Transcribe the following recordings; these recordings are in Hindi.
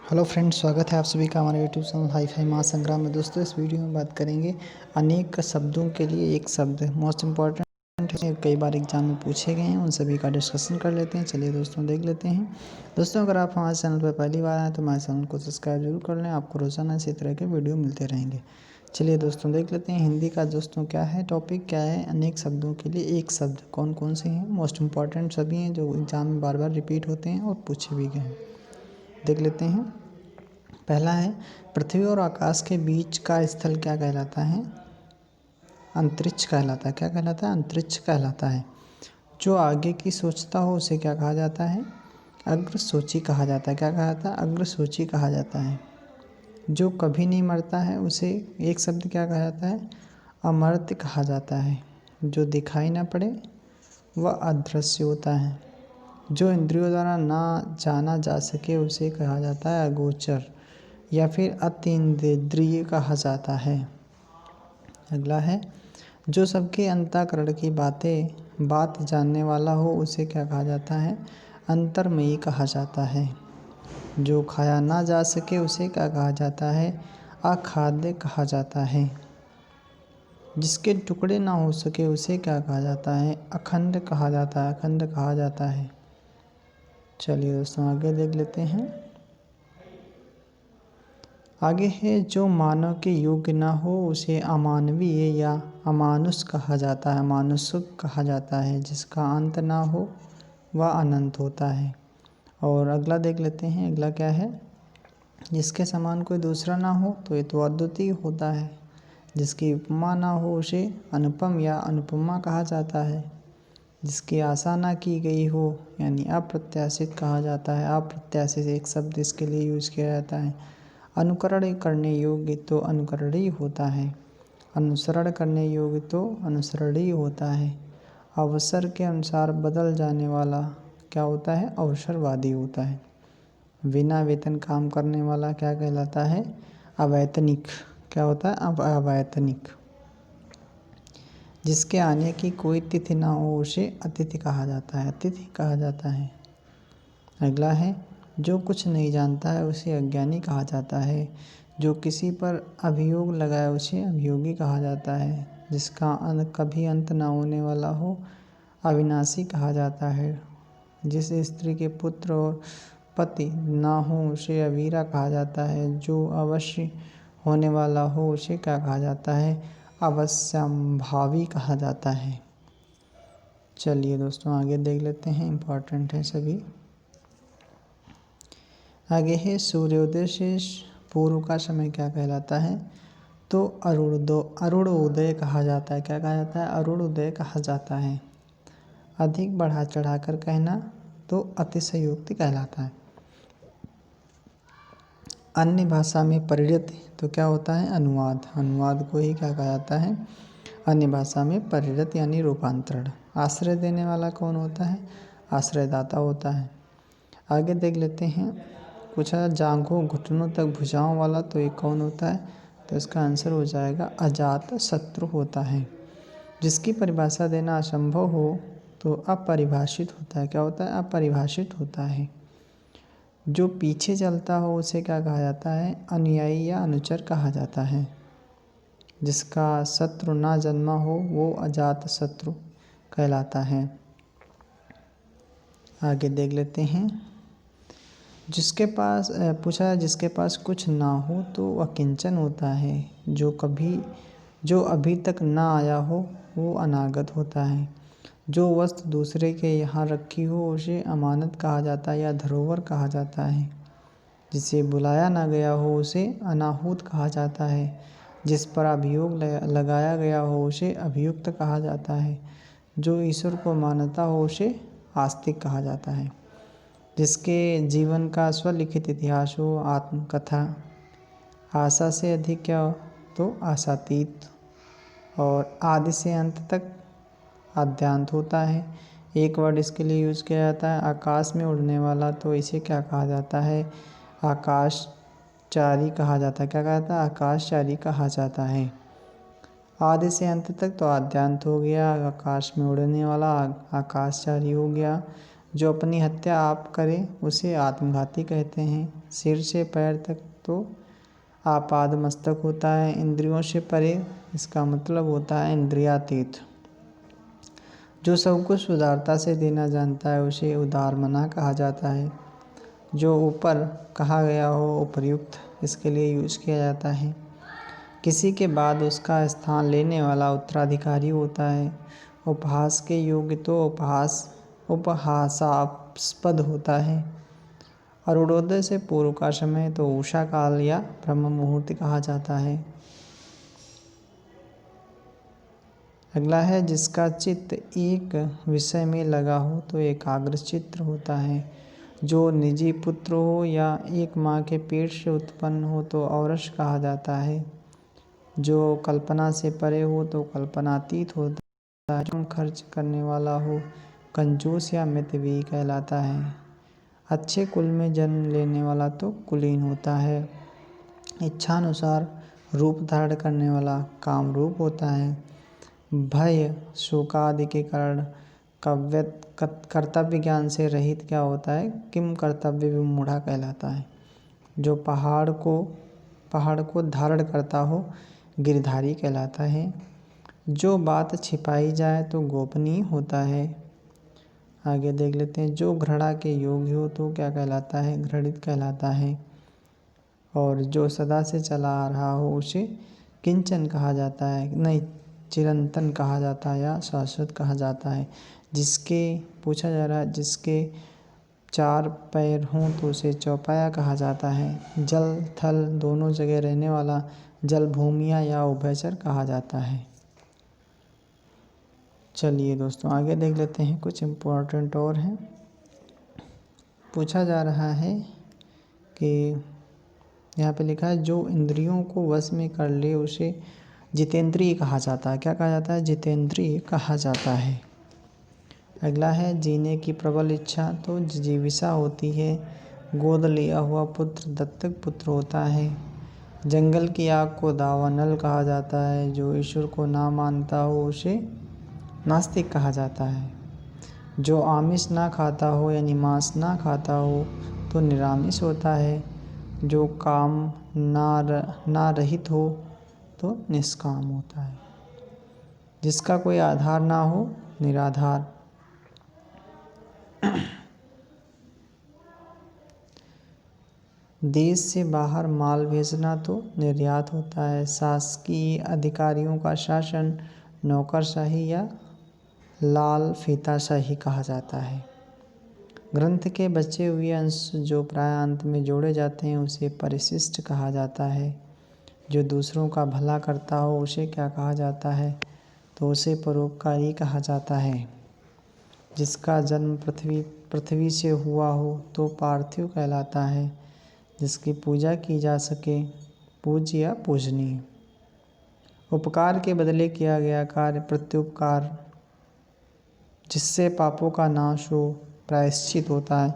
हेलो फ्रेंड्स, स्वागत है आप सभी का हमारे यूट्यूब चैनल हाई फाई मास संग्राम में। दोस्तों, इस वीडियो में बात करेंगे अनेक शब्दों के लिए एक शब्द। मोस्ट इम्पॉर्टेंट है, कई बार एग्जाम में पूछे गए हैं, उन सभी का डिस्कशन कर लेते हैं। चलिए दोस्तों, देख लेते हैं। दोस्तों, अगर आप हमारे चैनल पर पहली बार आए तो हमारे चैनल को सब्सक्राइब जरूर कर लें। आपको रोजाना इसी तरह के वीडियो मिलते रहेंगे। चलिए दोस्तों, देख लेते हैं हिंदी का। दोस्तों, क्या है टॉपिक, क्या है अनेक शब्दों के लिए एक शब्द। कौन कौन से हैं? मोस्ट इम्पॉर्टेंट सभी हैं जो एग्जाम में बार बार रिपीट होते हैं और पूछे भी गए हैं। देख लेते हैं। पहला है, पृथ्वी और आकाश के बीच का स्थल क्या कहलाता है? अंतरिक्ष कहलाता है। क्या कहलाता है? अंतरिक्ष कहलाता है। जो आगे की सोचता हो उसे क्या कहा जाता है? अग्रसूची कहा जाता है। क्या कहा जाता है? अग्रसूची कहा जाता है। जो कभी नहीं मरता है उसे एक शब्द क्या कहा जाता है? अमर्त्य कहा जाता है। जो दिखाई ना पड़े वह अदृश्य होता है। जो इंद्रियों द्वारा ना जाना जा सके उसे कहा जाता है अगोचर या फिर अतीन्द्रिय कहा जाता है। अगला है, जो सबके अंतःकरण की बात जानने वाला हो उसे क्या कहा जाता है? अंतर्मयी कहा जाता है। जो खाया ना जा सके उसे क्या कहा जाता है? अखाद्य कहा जाता है। जिसके टुकड़े ना हो सके उसे क्या कहा जाता है? अखंड कहा जाता है। अखंड कहा जाता है। चलिए दोस्तों, आगे देख लेते हैं। आगे है, जो मानव के योग्य ना हो उसे अमानवीय या अमानुष कहा जाता है। अमानुषिक कहा जाता है। जिसका अंत ना हो वह अनंत होता है। और अगला देख लेते हैं। अगला क्या है? जिसके समान कोई दूसरा ना हो तो ये तो अद्वितीय होता है। जिसकी उपमा ना हो उसे अनुपम या अनुपमा कहा जाता है। जिसकी आशा ना की गई हो यानी अप्रत्याशित कहा जाता है। अप्रत्याशित एक शब्द इसके लिए यूज किया जाता है। अनुकरण करने योग्य तो अनुकरणीय होता है। अनुसरण करने योग्य तो अनुसरणीय होता है। अवसर के अनुसार बदल जाने वाला क्या होता है? अवसरवादी होता है। बिना वेतन काम करने वाला क्या कहलाता है? अवैतनिक। क्या होता है? अब अवैतनिक। जिसके आने की कोई तिथि ना हो उसे अतिथि कहा जाता है। अतिथि कहा जाता है। अगला है, जो कुछ नहीं जानता है उसे अज्ञानी कहा जाता है। जो किसी पर अभियोग लगाए उसे अभियोगी कहा जाता है। जिसका कभी अंत ना होने वाला हो अविनाशी कहा जाता है। जिस स्त्री के पुत्र और पति ना हो उसे अवीरा कहा जाता है। जो अवश्य होने वाला हो उसे क्या कहा जाता है? अवश्यंभावी कहा जाता है। चलिए दोस्तों, आगे देख लेते हैं। इम्पॉर्टेंट है सभी। आगे है, सूर्योदय से पूर्व का समय क्या कहलाता है? तो अरुणोदय कहा जाता है। क्या कहा जाता है? अरुणोदय कहा जाता है। अधिक बढ़ा चढ़ाकर कहना तो अतिशयोक्ति कहलाता है। अन्य भाषा में परिणत तो क्या होता है? अनुवाद। अनुवाद को ही क्या कहा जाता है? अन्य भाषा में परिणत यानी रूपांतरण। आश्रय देने वाला कौन होता है? आश्रयदाता होता है। आगे देख लेते हैं। पूछा, जांघों घुटनों तक भुजाओं वाला तो ये कौन होता है? तो इसका आंसर हो जाएगा अजात शत्रु होता है। जिसकी परिभाषा देना असंभव हो तो अपरिभाषित होता है। क्या होता है? अपरिभाषित होता है। जो पीछे चलता हो उसे क्या कहा जाता है? अनुयायी या अनुचर कहा जाता है। जिसका शत्रु ना जन्मा हो वो अजात शत्रु कहलाता है। आगे देख लेते हैं। जिसके पास पूछा, जिसके पास कुछ ना हो तो अकिंचन होता है। जो अभी तक ना आया हो वो अनागत होता है। जो वस्तु दूसरे के यहाँ रखी हो उसे अमानत कहा जाता है या धरोहर कहा जाता है। जिसे बुलाया ना गया हो उसे अनाहूत कहा जाता है। जिस पर अभियोग लगाया गया हो उसे अभियुक्त कहा जाता है। जो ईश्वर को मानता हो उसे आस्तिक कहा जाता है। जिसके जीवन का स्वलिखित इतिहास हो आत्मकथा। आशा से अधिक क्या हो तो आशातीत। और आदि से अंत तक आद्यांत होता है। एक वर्ड इसके लिए यूज़ किया जाता है। आकाश में उड़ने वाला तो इसे क्या कहा जाता है? आकाशचारी कहा जाता है। क्या कहा जाता है? आकाशचारी कहा जाता है। आदि से अंत तक तो आद्यांत हो गया। आकाश में उड़ने वाला आकाशचारी हो गया। जो अपनी हत्या आप करे उसे आत्मघाती कहते हैं। सिर से पैर तक तो आपाद मस्तक होता है। इंद्रियों से परे इसका मतलब होता है इंद्रियातीत। जो सब कुछ उदारता से देना जानता है उसे उदार मना कहा जाता है। जो ऊपर कहा गया हो उपर्युक्त इसके लिए यूज किया जाता है। किसी के बाद उसका स्थान लेने वाला उत्तराधिकारी होता है। उपहास के योग्य तो उपहासास्पद होता है। अरुणोदय से पूर्व का समय तो उषा काल या ब्रह्म मुहूर्त कहा जाता है। अगला है जिसका चित्त एक विषय में लगा हो तो एकाग्र चित्त होता है। जो निजी पुत्र हो या एक माँ के पेट से उत्पन्न हो तो औरस कहा जाता है। जो कल्पना से परे हो तो कल्पनातीत होता है। जो खर्च करने वाला हो कंजूस या मितव्ययी कहलाता है। अच्छे कुल में जन्म लेने वाला तो कुलीन होता है। इच्छानुसार रूप धारण करने वाला कामरूप होता है। भय शोकादि के कारण कर्तव्य ज्ञान से रहित क्या होता है, किम कर्तव्य विमूढ़ा कहलाता है। जो पहाड़ को धारण करता हो गिरधारी कहलाता है। जो बात छिपाई जाए तो गोपनीय होता है। आगे देख लेते हैं। जो घृणा के योग्य हो तो क्या कहलाता है, घृणित कहलाता है। और जो सदा से चला आ रहा हो उसे किंचन कहा जाता है, नहीं चिरंतन कहा जाता है या शाश्वत कहा जाता है। जिसके पूछा जा रहा है जिसके 4 पैर हों तो उसे चौपाया कहा जाता है। जल थल दोनों जगह रहने वाला जल भूमिया या उभयचर कहा जाता है। चलिए दोस्तों आगे देख लेते हैं। कुछ इम्पोर्टेंट और हैं। पूछा जा रहा है कि यहाँ पे लिखा है जो इंद्रियों को वश में कर ले उसे जितेंद्रिय कहा जाता है। क्या कहा जाता है, जितेंद्रिय कहा जाता है। अगला है जीने की प्रबल इच्छा तो जिजीविषा होती है। गोद लिया हुआ पुत्र दत्तक पुत्र होता है। जंगल की आग को दावानल कहा जाता है। जो ईश्वर को ना मानता हो उसे नास्तिक कहा जाता है। जो आमिष ना खाता हो यानी मांस ना खाता हो तो निरामिष होता है। जो काम ना रहित हो तो निष्काम होता है। जिसका कोई आधार ना हो निराधार। देश से बाहर माल भेजना तो निर्यात होता है। शासकीय अधिकारियों का शासन नौकरशाही या लाल फीताशाही कहा जाता है। ग्रंथ के बचे हुए अंश जो प्राय अंत में जोड़े जाते हैं उसे परिशिष्ट कहा जाता है। जो दूसरों का भला करता हो उसे क्या कहा जाता है, तो उसे परोपकारी कहा जाता है। जिसका जन्म पृथ्वी से हुआ हो तो पार्थिव कहलाता है। जिसकी पूजा की जा सके पूज्य या पूजनीय। उपकार के बदले किया गया कार्य प्रत्युपकार। जिससे पापों का नाश हो प्रायश्चित होता है।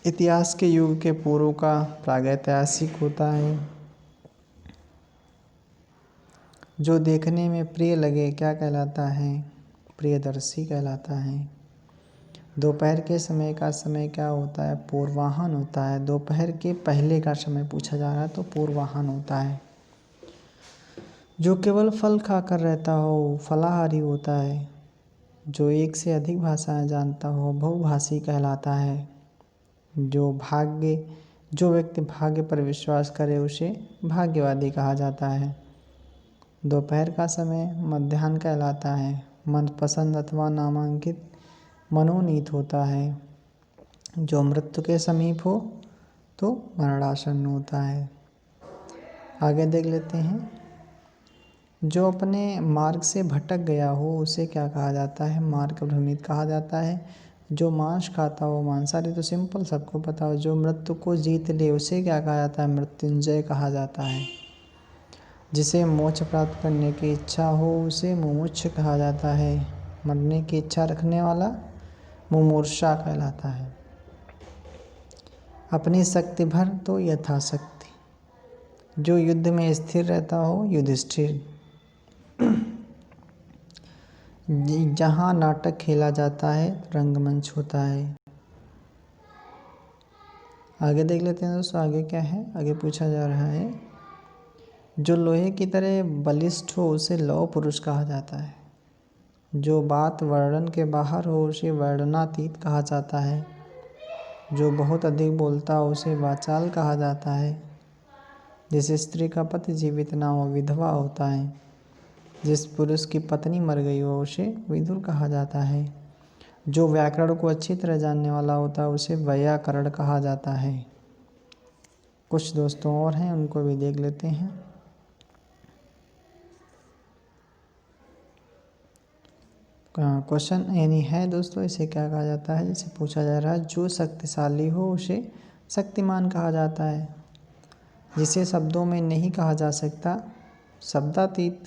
इतिहास के युग के पूर्व का प्रागैतिहासिक होता है। जो देखने में प्रिय लगे क्या कहलाता है, प्रियदर्शी कहलाता है। दोपहर के समय का समय क्या होता है, पूर्वाह्न होता है। दोपहर के पहले का समय पूछा जा रहा है तो पूर्वाह्न होता है। जो केवल फल खाकर रहता हो फलाहारी होता है। जो एक से अधिक भाषाएं जानता हो बहुभाषी कहलाता है। जो व्यक्ति भाग्य पर विश्वास करे उसे भाग्यवादी कहा जाता है। दोपहर का समय मध्याह्न कहलाता है। मनपसंद अथवा नामांकित मनोनीत होता है। जो मृत्यु के समीप हो तो मरणासन्न होता है। आगे देख लेते हैं। जो अपने मार्ग से भटक गया हो उसे क्या कहा जाता है, मार्ग भ्रमित कहा जाता है। जो मांस खाता हो मांसाहारी तो सिंपल सबको पता हो। जो मृत्यु को जीत ले उसे क्या कहा जाता है, मृत्युंजय कहा जाता है। जिसे मोक्ष प्राप्त करने की इच्छा हो उसे मुमुक्ष कहा जाता है। मरने की इच्छा रखने वाला मुमूर्षा कहलाता है। अपनी शक्ति भर तो यथाशक्ति। जो युद्ध में स्थिर रहता हो युधिष्ठिर। जहाँ नाटक खेला जाता है रंगमंच होता है। आगे देख लेते हैं दोस्तों, आगे क्या है। आगे पूछा जा रहा है, जो लोहे की तरह बलिष्ठ हो उसे लौह पुरुष कहा जाता है। जो बात वर्णन के बाहर हो उसे वर्णनातीत कहा जाता है। जो बहुत अधिक बोलता हो उसे वाचाल कहा जाता है। जिस स्त्री का पति जीवित ना हो विधवा होता है। जिस पुरुष की पत्नी मर गई हो उसे विदुर कहा जाता है। जो व्याकरण को अच्छी तरह जानने वाला होता है उसे वैयाकरण कहा जाता है। कुछ दोस्तों और हैं, उनको भी देख लेते हैं। क्वेश्चन यानी है दोस्तों, इसे क्या कहा जाता है। जैसे पूछा जा रहा है, जो शक्तिशाली हो उसे शक्तिमान कहा जाता है। जिसे शब्दों में नहीं कहा जा सकता शब्दातीत।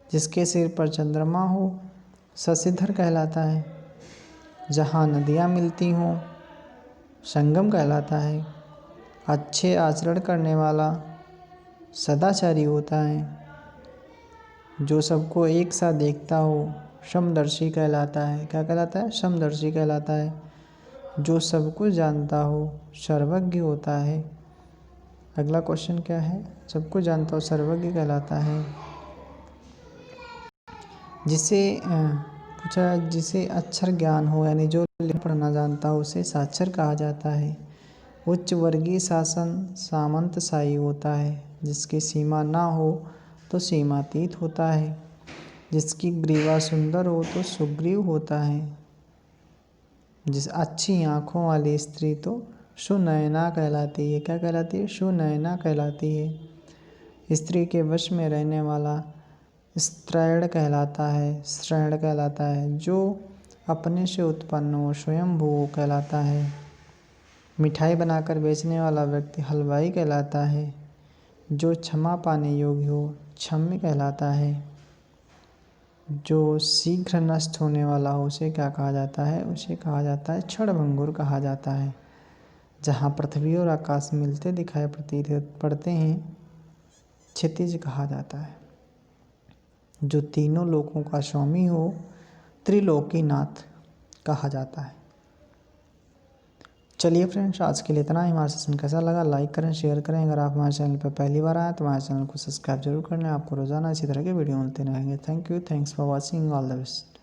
जिसके सिर पर चंद्रमा हो शशिधर कहलाता है। जहाँ नदियाँ मिलती हों संगम कहलाता है। अच्छे आचरण करने वाला सदाचारी होता है। जो सबको एक साथ देखता हो समदर्शी कहलाता है। क्या कहलाता है? समदर्शी कहलाता है। जो सब कुछ जानता हो सर्वज्ञ होता है। अगला क्वेश्चन क्या है, सब कुछ जानता हो सर्वज्ञ कहलाता है। जिसे पूछा, जिसे अक्षर ज्ञान हो यानी जो पढ़ना जानता हो उसे साक्षर कहा जाता है। उच्च वर्गीय शासन सामंतशाही होता है। जिसकी सीमा ना हो तो सीमातीत होता है। जिसकी ग्रीवा सुंदर हो तो सुग्रीव होता है। जिस अच्छी आँखों वाली स्त्री तो सुनयना कहलाती है। क्या कहलाती है? सुनयना कहलाती है। स्त्री के वश में रहने वाला स्त्रैण कहलाता है। स्त्रैण कहलाता है। जो अपने से उत्पन्न हो स्वयंभू कहलाता है। मिठाई बनाकर बेचने वाला व्यक्ति हलवाई कहलाता है। जो क्षमा पाने योग्य हो क्षम्य कहलाता है। जो शीघ्र नष्ट होने वाला हो उसे क्या कहा जाता है? उसे कहा जाता है क्षणभंगुर कहा जाता है। जहाँ पृथ्वी और आकाश मिलते दिखाई प्रतीत पड़ते हैं क्षितिज कहा जाता है। जो तीनों लोकों का स्वामी हो त्रिलोकीनाथ कहा जाता है। चलिए फ्रेंड्स, आज के लिए इतना ही। हमारा सेशन कैसा लगा लाइक करें, शेयर करें। अगर आप हमारे चैनल पर पहली बार आए तो हमारे चैनल को सब्सक्राइब जरूर कर लें। आपको रोजाना इसी तरह के वीडियो मिलते रहेंगे। Thank you, thanks for watching, all the best.